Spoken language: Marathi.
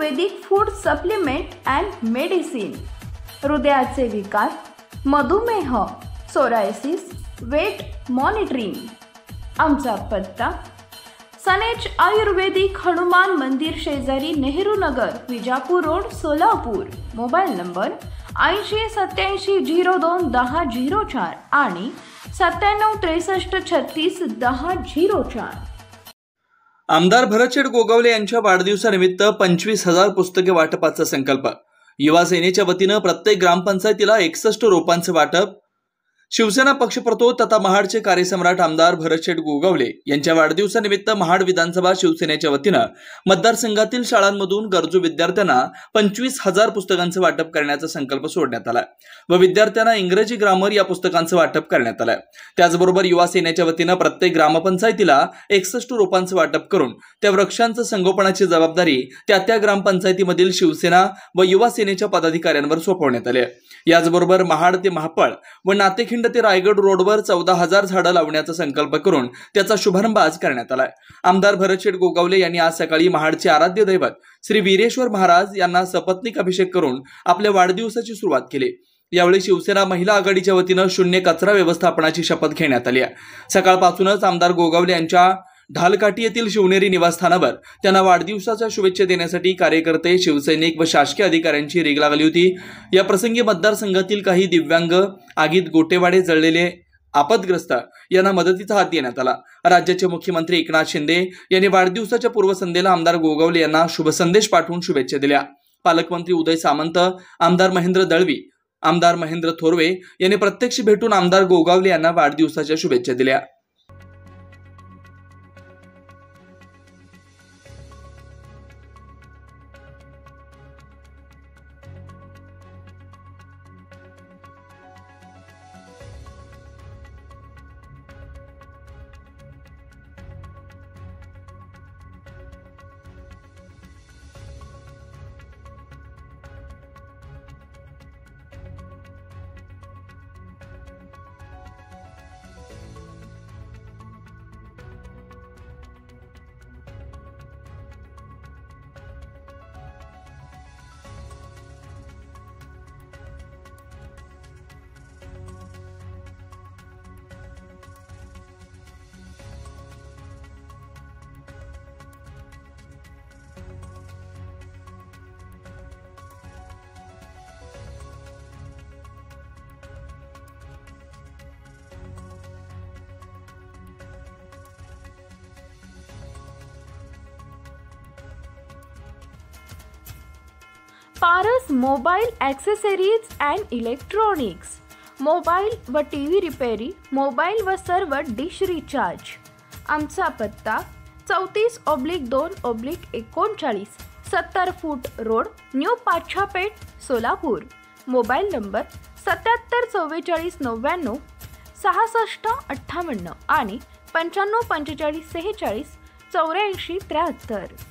Ayurvedic food supplement and medicine, हृदयाचे विकार, मधुमेह, सोरायसिस, वेट मॉनिटरिंग। आमचा पत्ता सनेज आयुर्वेदिक हनुमान मंदिर शेजारी Nehru Nagar, Vijapur road, Solapur. Mobile number 8087021004 आणि 9763361004। आमदार भरतशेठ गोगावले यांच्या वाढदिवसानिमित्त 25,000 पुस्तके वाटपाचा संकल्प। युवा सेनेच्या वतीनं प्रत्येक ग्रामपंचायतीला 61 रोपांचे वाटप। शिवसेना पक्षप्रतोद तथा महाडचे कार्यसम्राट आमदार भरतशेठ गोगावले यांच्या वाढदिवसानिमित्त महाड विधानसभा शिवसेनेच्या वतीनं मतदारसंघातील शाळांमधून गरजू विद्यार्थ्यांना 25,000 पुस्तकांचं वाटप करण्याचा संकल्प सोडण्यात आला व विद्यार्थ्यांना इंग्रजी ग्रामर या पुस्तकांचं वाटप करण्यात आलं। त्याचबरोबर युवा सेनेच्या वतीनं प्रत्येक ग्रामपंचायतीला 61 रोपांचं वाटप करून त्या वृक्षांचं संगोपनाची जबाबदारी त्या ग्रामपंचायतीमधील शिवसेना व युवा सेनेच्या पदाधिकाऱ्यांवर सोपवण्यात आली। याचबरोबर महाड ते महापळ व नातेखिंड ते रायगड रोडवर 14,000 झाडं लावण्याचा संकल्प करून त्याचा शुभारंभ आज करण्यात आलाय। आमदार भरतशेठ गोगावले यांनी आज सकाळी महाडचे आराध्य दैवत श्री वीरेश्वर महाराज यांना सपत्नीक अभिषेक करून आपल्या वाढदिवसाची सुरुवात केली। यावेळी शिवसेना महिला आघाडीच्या वतीनं शून्य कचरा व्यवस्थापनाची शपथ घेण्यात आली आहे। सकाळपासूनच आमदार गोगावले यांच्या ढालकाठी येथील शिवनेरी निवासस्थानावर त्यांना वाढदिवसाच्या शुभेच्छा देण्यासाठी कार्यकर्ते, शिवसैनिक व शासकीय अधिकाऱ्यांची रीघ लागली होती। या प्रसंगी मतदारसंघातील काही दिव्यांग, आगीत गोटेवाडे जळलेले आपदग्रस्त यांना मदतीचा हात देण्यात आला। राज्याचे मुख्यमंत्री एकनाथ शिंदे यांनी वाढदिवसाच्या पूर्वसंध्येला आमदार गोगावले यांना शुभ संदेश पाठवून शुभेच्छा दिल्या। पालकमंत्री उदय सामंत, आमदार महेंद्र दळवी, आमदार महेंद्र थोरवे यांनी प्रत्यक्ष भेटून आमदार गोगावले यांना वाढदिवसाच्या शुभेच्छा दिल्या। Paras mobile accessories and electronics, mobile व टीव्ही रिपेरी, मोबाईल व सर्व डिश रिचार्ज। आमचा पत्ता 34/2/39, 70 फूट road, new Pachhapeth, Solapur. Mobile number 774499 6658 आणि 954546 8473।